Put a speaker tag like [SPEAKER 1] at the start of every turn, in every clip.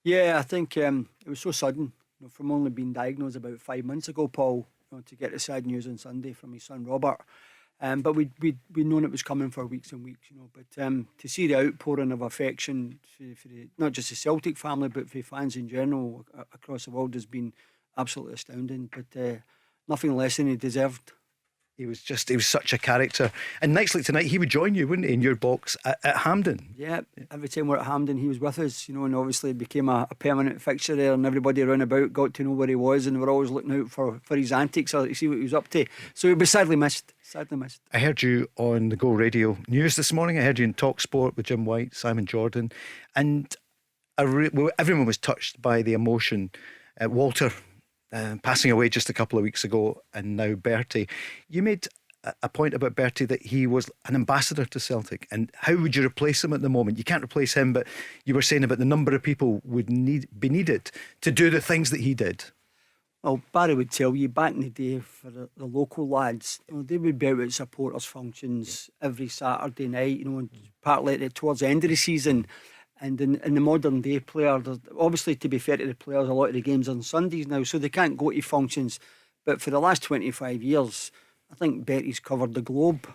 [SPEAKER 1] Yeah, I think it was so sudden. From only being diagnosed about 5 months ago, Paul, to get the sad news on Sunday from his son Robert. But we'd known it was coming for weeks and weeks. But to see the outpouring of affection for not just the Celtic family, but for fans in general across the world has been absolutely astounding. But nothing less than he deserved.
[SPEAKER 2] He was such a character. And next week tonight, he would join you, wouldn't he, in your box at Hampden?
[SPEAKER 1] Yeah, every time we're at Hampden, he was with us, and obviously became a permanent fixture there, and everybody around about got to know where he was, and we're always looking out for his antics or to see what he was up to. So he'll be sadly missed. Sadly missed.
[SPEAKER 2] I heard you on the Go Radio News this morning. I heard you in Talk Sport with Jim White, Simon Jordan, and everyone was touched by the emotion. Walter passing away just a couple of weeks ago, and now Bertie. You made a point about Bertie that he was an ambassador to Celtic, and how would you replace him at the moment? You can't replace him, but you were saying about the number of people would be needed to do the things that he did.
[SPEAKER 1] Well, Barry would tell you back in the day for the local lads, they would be out at supporters functions every Saturday night, and partly towards the end of the season. And in the modern day player, obviously, to be fair to the players, a lot of the games are on Sundays now, so they can't go to functions. But for the last 25 years, I think Bertie's covered the globe,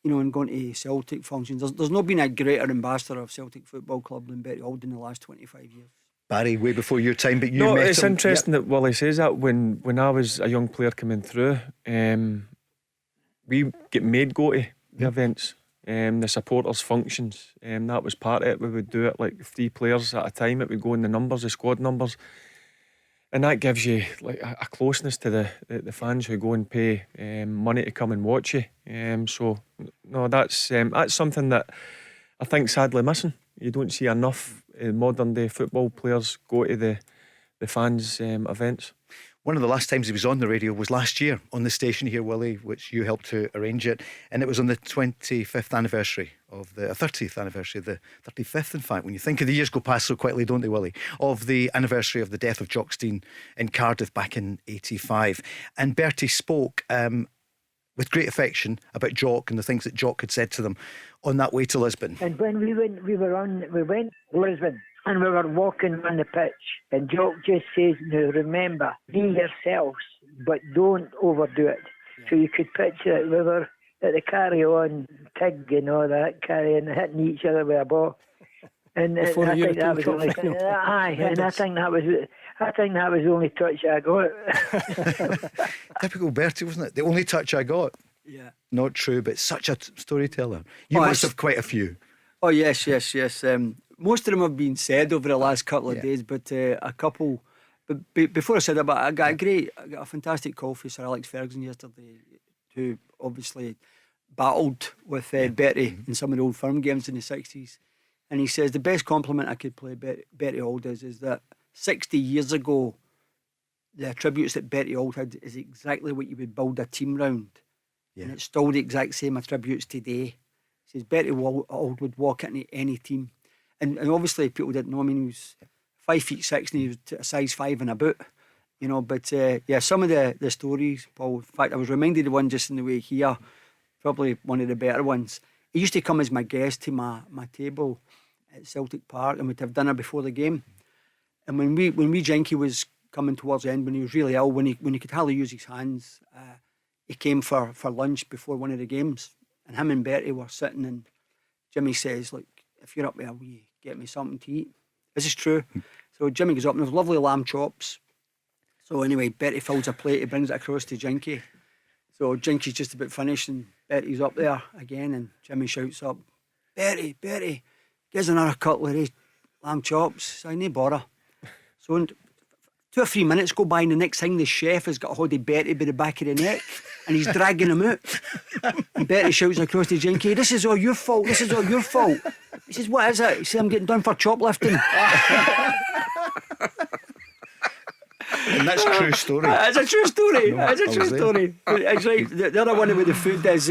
[SPEAKER 1] and gone to Celtic functions. There's not been a greater ambassador of Celtic Football Club than Bertie Auld in the last 25 years.
[SPEAKER 2] Barry, way before your time, but you
[SPEAKER 3] No,
[SPEAKER 2] met
[SPEAKER 3] it's
[SPEAKER 2] him.
[SPEAKER 3] interesting that Willie says that. When I was a young player coming through, we get made go to the events. The supporters functions, that was part of it. We would do it like 3 players at a time. It would go in the numbers, the squad numbers, and that gives you like a closeness to the fans who go and pay money to come and watch you. So no, that's something that I think sadly missing. You don't see enough modern day football players go to the fans events.
[SPEAKER 2] One of the last times he was on the radio was last year on the station here, Willie, which you helped to arrange it, and it was on the 25th anniversary of the 30th anniversary of the 35th, in fact, when you think of the years go past so quickly, don't they, Willie, of the anniversary of the death of Jock Stein in Cardiff back in 85. And Bertie spoke with great affection about Jock and the things that Jock had said to them on that way to Lisbon.
[SPEAKER 4] And when we went to Lisbon, and we were walking on the pitch, and Jock just says, "Now remember, be yourselves, but don't overdo it." Yeah. So you could picture it. We were at the carry-on, Tig and all that, carrying, hitting each other with a ball. And I think that was only, and I think that was the only touch I got.
[SPEAKER 2] Typical Bertie, wasn't it? The only touch I got.
[SPEAKER 1] Yeah.
[SPEAKER 2] Not true, but such a storyteller. You must have quite a few.
[SPEAKER 1] Oh yes. Most of them have been said over the last couple of days, but a couple. But before I said that, I got a fantastic call from Sir Alex Ferguson yesterday, who obviously battled with Bertie in some of the old firm games in the 60s. And he says the best compliment I could play Bertie Auld is that 60 years ago, the attributes that Bertie Auld had is exactly what you would build a team round. Yeah. And it's still the exact same attributes today. He says Bertie Auld would walk into any team. And obviously people didn't know. I mean, he was 5'6" and he was a size 5 and a boot, But some of the stories, Paul. In fact, I was reminded of one just in the way here, probably one of the better ones. He used to come as my guest to my table at Celtic Park, and we'd have dinner before the game. And when we Jinky was coming towards the end, when he was really ill, when he could hardly use his hands, he came for lunch before one of the games, and him and Bertie were sitting, and Jimmy says, "Look, if you're up there, will you get me something to eat?" This is true. So Jimmy goes up, and there's lovely lamb chops. So anyway, Bertie fills a plate, he brings it across to Jinky. So Jinky's just about finished, and Bertie's up there again, and Jimmy shouts up, Bertie, give us another couple of these lamb chops." So I no bother. So 2 or 3 minutes go by, and the next thing the chef has got a hold of Bertie by the back of the neck, and he's dragging him out. And Bertie shouts across to Jinky, "This is all your fault, this is all your fault." He says, "What is it?" He says, "I'm getting done for choplifting."
[SPEAKER 2] And that's a true story.
[SPEAKER 1] It's a true story. It's a true story. It's right. The other one with the food is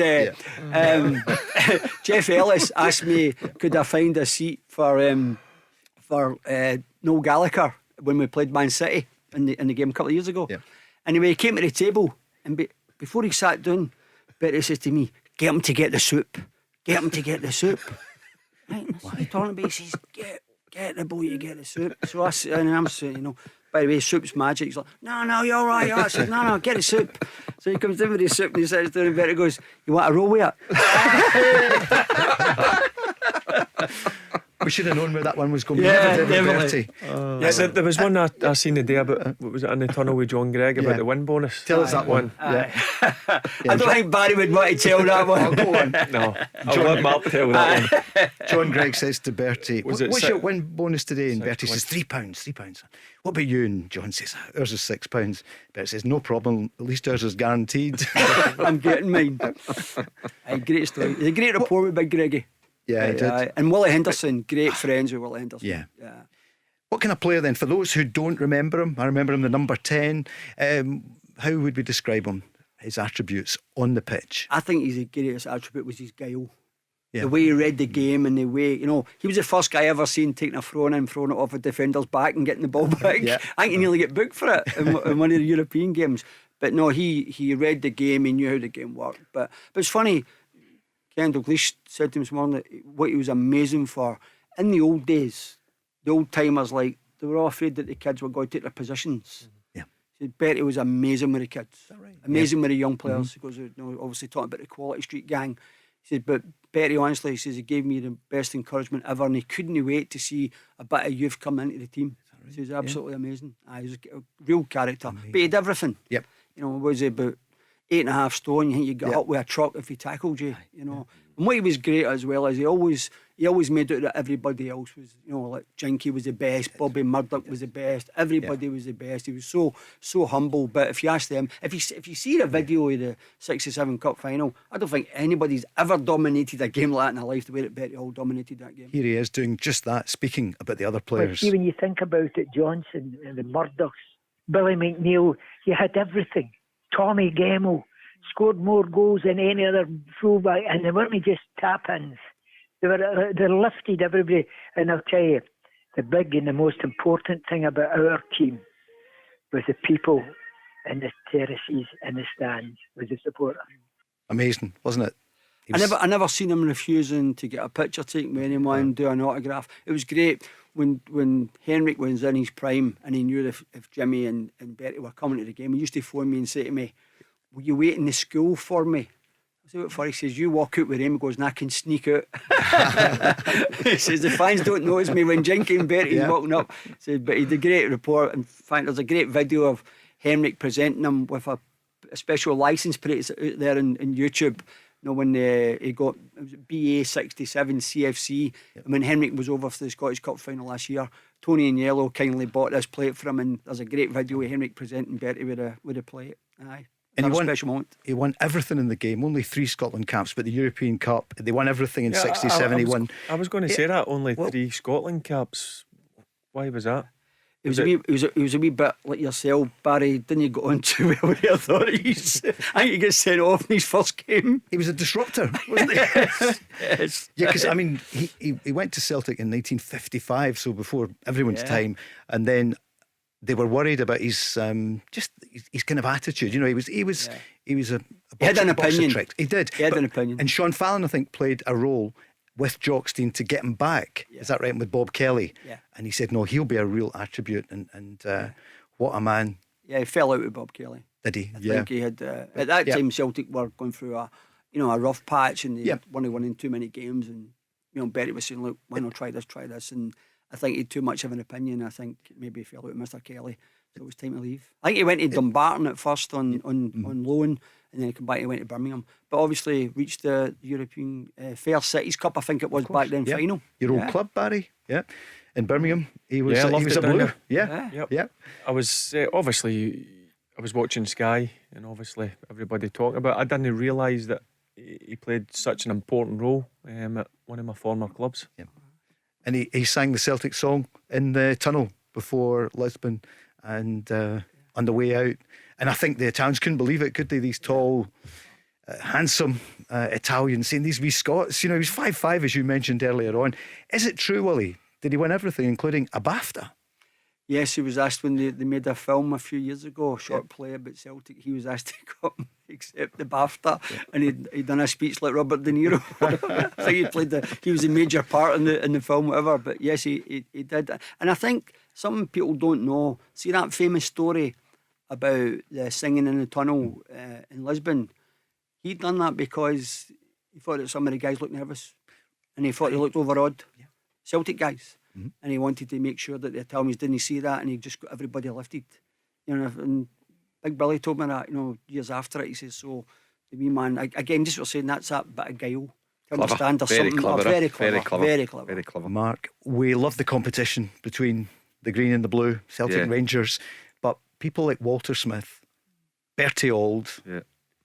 [SPEAKER 1] Jeff Ellis asked me, could I find a seat for Noel Gallagher when we played Man City in the game a couple of years ago. Anyway, he came to the table, and before he sat down, Bertie says to me, "Get him to get the soup. Get him to get the soup." Right, what are you talking about? He says, get the boy, you get the soup. So I'm saying, you know, by the way, soup's magic. He's like, no, you're all right, you're all right. I said, no, get the soup. So he comes in with his soup and he sits down and Bertie goes, you want a roll with it?
[SPEAKER 2] We should have known where that one was going.
[SPEAKER 1] Yeah,
[SPEAKER 2] Never did with
[SPEAKER 1] definitely.
[SPEAKER 2] Bertie.
[SPEAKER 3] Yes, there was one I seen the day about, what was it, in the tunnel with John Gregg about the win bonus.
[SPEAKER 2] Tell us that one.
[SPEAKER 1] I don't think Barry would want to tell that one.
[SPEAKER 2] I'll go on.
[SPEAKER 3] No, I'll let Mark tell that one.
[SPEAKER 2] John Gregg says to Bertie,
[SPEAKER 3] Was it
[SPEAKER 2] what's
[SPEAKER 3] six-
[SPEAKER 2] your win bonus today? And Bertie says
[SPEAKER 3] £6.
[SPEAKER 2] £3. What about you? And John says, ours is £6. Bertie says, no problem, at least ours is guaranteed.
[SPEAKER 1] I'm getting mine. Great story. It's a great report with Big Greggy.
[SPEAKER 2] Yeah, he did.
[SPEAKER 1] And Willie Henderson, great friends with Willie Henderson.
[SPEAKER 2] Yeah. What kind of player then? For those who don't remember him, I remember him the number 10. How would we describe him? His attributes on the pitch?
[SPEAKER 1] I think his greatest attribute was his guile.
[SPEAKER 2] Yeah.
[SPEAKER 1] The way he read the game and the way, you know, he was the first guy I ever seen taking a throw in and throwing it off a defender's back and getting the ball back.
[SPEAKER 2] Yeah.
[SPEAKER 1] I think he nearly get booked for it in one of the European games. But no, he read the game, he knew how the game worked. But it's funny, Ken Dalglish said to him this morning that what he was amazing for, in the old days, the old timers, like, they were all afraid that the kids were going to take their positions.
[SPEAKER 2] Yeah.
[SPEAKER 1] He said Bertie was amazing with the kids. Is that right? Amazing with the young players. He goes, you know, obviously talking about the Quality Street gang. He said, but Bertie, honestly, he says, he gave me the best encouragement ever and he couldn't wait to see a bit of youth come into the team. Right? He says, absolutely amazing. He was a real character. Amazing. But he had everything.
[SPEAKER 2] Yep.
[SPEAKER 1] You know, was he about 8.5 stone? You think you got up with a truck if he tackled you, you know. And what he was great as well is he always made out that everybody else was, you know, like Jinky was the best, Bobby Murdoch was the best, everybody was the best. He was so humble. But if you ask them, if you see a video of the 67 Cup final, I don't think anybody's ever dominated a game like that in their life the way that Bertie Auld dominated that game.
[SPEAKER 2] Here he is doing just that, speaking about the other players.
[SPEAKER 4] But see, when you think about it, Johnson and the Murdochs, Billy McNeil, you had everything. Tommy Gemmell scored more goals than any other fullback, and they weren't just tap-ins. They lifted everybody. And I'll tell you, the big and the most important thing about our team was the people in the terraces and the stands, was the supporters.
[SPEAKER 2] Amazing, wasn't it?
[SPEAKER 1] I never seen him refusing to get a picture taken with anyone, do an autograph. It was great when Henrik was in his prime and he knew if Jimmy and Bertie were coming to the game. He used to phone me and say to me, will you wait in the school for me? I said, what for? He says, you walk out with him. He goes, and I can sneak out. He says, the fans don't notice me when Jinky and Bertie's walking up. He says, but he did a great report. In fact, there's a great video of Henrik presenting him with a special licence plate out there on YouTube. You know, when he got, it was BA 67 CFC, and when Henrik was over for the Scottish Cup final last year, Tony and Yellow kindly bought this plate for him, and there's a great video of Henrik presenting Bertie with a plate. Aye.
[SPEAKER 2] And
[SPEAKER 1] That was a special moment.
[SPEAKER 2] He won everything in the game. Only 3 Scotland caps, but the European Cup, they won everything in '67. He won.
[SPEAKER 3] I was going to say that only 3 Scotland caps. Why was that?
[SPEAKER 1] He was a wee bit like yourself, Barry. Didn't you go on too well with the authorities? I think he got sent off in his first game.
[SPEAKER 2] He was a disruptor, wasn't he?
[SPEAKER 1] Yes.
[SPEAKER 2] Yeah, because I mean, he went to Celtic in 1955, so before everyone's time, and then they were worried about his kind of attitude. You know, he was a
[SPEAKER 1] He had an opinion.
[SPEAKER 2] Trick. He did.
[SPEAKER 1] He had an opinion.
[SPEAKER 2] And Sean Fallon, I think, played a role with Jockstein to get him back. Is that right? And with Bob Kelly.
[SPEAKER 1] Yeah.
[SPEAKER 2] And he said, no, he'll be a real attribute. And what a man.
[SPEAKER 1] Yeah, he fell out with Bob Kelly.
[SPEAKER 2] Did he?
[SPEAKER 1] I think he had at that time Celtic were going through a rough patch, and they weren't winning too many games, and Bertie was saying, look, why not try this, and I think he had too much of an opinion. I think maybe he fell out with Mr. Kelly, so it was time to leave. I think he went to Dumbarton at first on loan, and then he came back and went to Birmingham, but obviously reached the European Fair Cities Cup, I think it was back then, final.
[SPEAKER 2] Your old club, Barry. Yeah. In Birmingham, he was
[SPEAKER 3] loved
[SPEAKER 2] a
[SPEAKER 3] it down
[SPEAKER 2] blue.
[SPEAKER 3] there.
[SPEAKER 2] Yeah.
[SPEAKER 3] I was obviously I was watching Sky, and obviously everybody talking about it. I didn't realise that he played such an important role at one of my former clubs.
[SPEAKER 2] Yeah. And he sang the Celtic song in the tunnel before Lisbon and on the way out. And I think the Italians couldn't believe it, could they? These tall, handsome Italians seeing these wee Scots. He was 5'5", as you mentioned earlier on. Is it true, Willie? Did he win everything, including a BAFTA?
[SPEAKER 1] Yes, he was asked when they made a film a few years ago, a short play about Celtic. He was asked to come accept the BAFTA, and he'd done a speech like Robert De Niro. I think he was a major part in the film, whatever. But yes, he did. And I think some people don't know. See that famous story about the singing in the tunnel in Lisbon? He'd done that because he thought that some of the guys looked nervous, and he thought they looked overawed. Celtic guys. And he wanted to make sure that the Italians didn't see that, and he just got everybody lifted. You know, and Big Billy told me that, you know, years after it. He says, so the wee man, again, just for saying that's that bit of guile to understand or
[SPEAKER 5] Very
[SPEAKER 1] something.
[SPEAKER 5] clever,
[SPEAKER 1] Very clever,
[SPEAKER 5] very clever,
[SPEAKER 1] very clever.
[SPEAKER 5] very clever.
[SPEAKER 2] Mark, we love the competition between the green and the blue, Celtic and Rangers, but people like Walter Smith, Bertie Auld,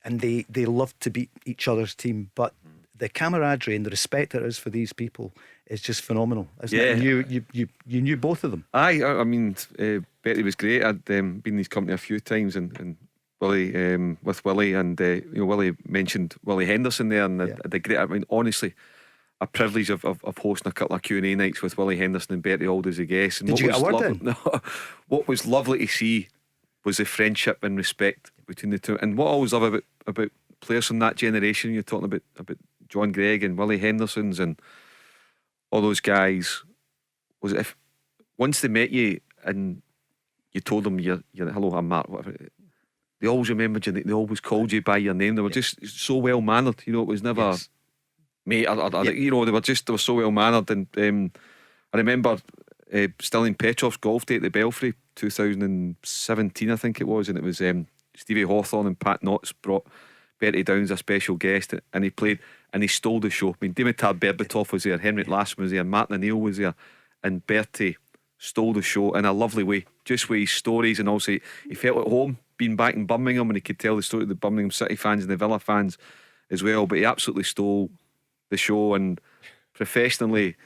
[SPEAKER 2] and they love to beat each other's team, but the camaraderie and the respect there is for these people is just phenomenal, isn't it? And you knew both of them.
[SPEAKER 5] I mean, Betty was great. I'd been in his company a few times, and Willie, with Willie, and Willie mentioned Willie Henderson there, and the great. I mean, honestly, a privilege of hosting a couple of Q&A nights with Willie Henderson and Bertie Auld as a guest. And
[SPEAKER 2] Did you get a word in?
[SPEAKER 5] No, what was lovely to see was the friendship and respect between the two. And what I always love about players from that generation, you're talking about John Gregg and Willie Henderson's and all those guys, was if once they met you and you told them you're hello, I'm Mark, whatever, they always remembered you. They always called you by your name. They were just so well mannered. You know, it was never mate. You know, they were so well mannered. And I remember Stirling Petrov's golf day at the Belfry, 2017, I think it was, and it was Stevie Hawthorne and Pat Knotts brought Bertie down as a special guest, and he played and he stole the show. I mean, Dimitar Berbatov was there, Henrik Larsson was there, Martin O'Neill was there, and Bertie stole the show in a lovely way, just with his stories. And also he felt at home being back in Birmingham, and he could tell the story of the Birmingham City fans and the Villa fans as well. But he absolutely stole the show. And professionally,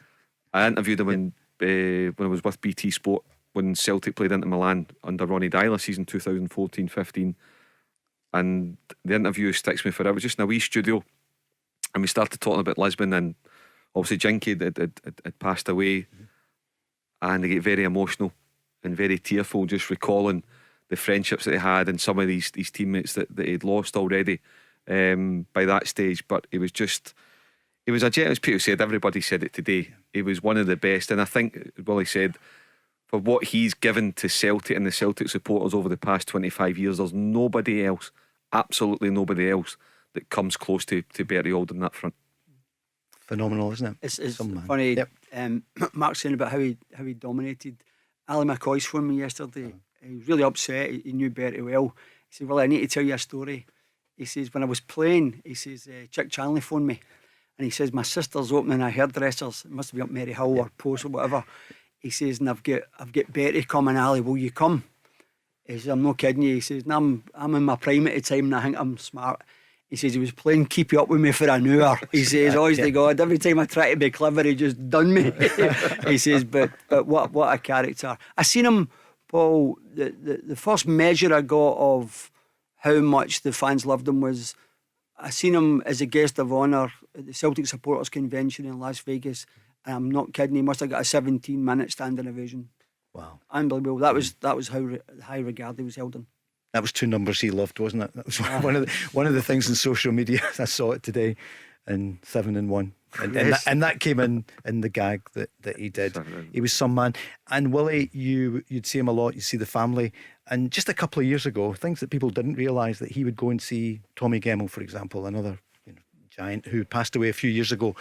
[SPEAKER 5] I interviewed him when I was with BT Sport when Celtic played Inter Milan under Ronnie Dyler, season 2014-15. And the interview sticks me forever. Just in a wee studio, and we started talking about Lisbon, and obviously Jinky had passed away, and they get very emotional and very tearful, just recalling the friendships that they had and some of these teammates that he'd lost already by that stage. But it was a jet, as Peter said, everybody said it today, he was one of the best. And I think Willie said, for what he's given to Celtic and the Celtic supporters over the past 25 years, there's nobody else, absolutely nobody else, that comes close to Bertie Auld on that front.
[SPEAKER 2] Phenomenal, isn't it?
[SPEAKER 1] It's funny. Mark saying about how he dominated. Ali McCoy's phoned me yesterday. He was really upset. He knew Bertie well. He said, "Well, I need to tell you a story." He says, "When I was playing," he says, "Chick Chanley phoned me, and he says my sister's opening a hairdressers. It must be up Mary Hill or Post or whatever." He says, "And I've got Bertie coming. Ali, will you come?" He says, "I'm not kidding you." He says, "I'm in my prime at the time, and I think I'm smart." He says he was playing keep you up with me for an hour. He says, honest to God, every time I try to be clever, he just done me. He says, but what a character. I seen him, Paul, the first measure I got of how much the fans loved him was, I seen him as a guest of honour at the Celtic Supporters Convention in Las Vegas, and I'm not kidding, he must have got a 17-minute standing ovation.
[SPEAKER 2] Wow.
[SPEAKER 1] Unbelievable. That was how high regard he was held in.
[SPEAKER 2] That was two numbers he loved, wasn't it? That was one of the things in social media. I saw it today, and 7 and 1, and that came in the gag that he did. He was some man. And Willie, you'd see him a lot. You see the family, and just a couple of years ago, things that people didn't realise, that he would go and see Tommy Gemmell, for example, another giant who passed away a few years ago.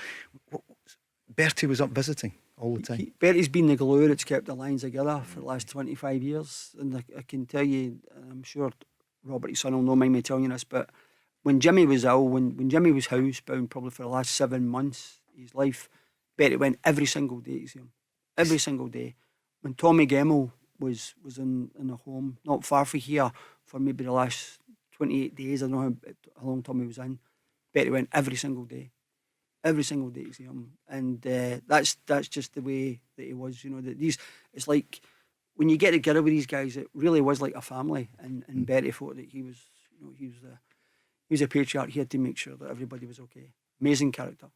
[SPEAKER 2] Bertie was up visiting all the time.
[SPEAKER 1] Bertie's been the glue that's kept the lines together for the last 25 years. And I can tell you, I'm sure Robert, his son, will not mind me telling you this, but when Jimmy was ill, when Jimmy was housebound probably for the last 7 months of his life, Bertie went every single day to see him. Every single day. When Tommy Gemmell was in a home not far from here for maybe the last 28 days, I don't know how long Tommy was in, Bertie went every single day to see him, and that's just the way that he was. It's like when you get together with these guys, it really was like a family. And Bertie thought that he was a patriarch. He had to make sure that everybody was okay. Amazing character.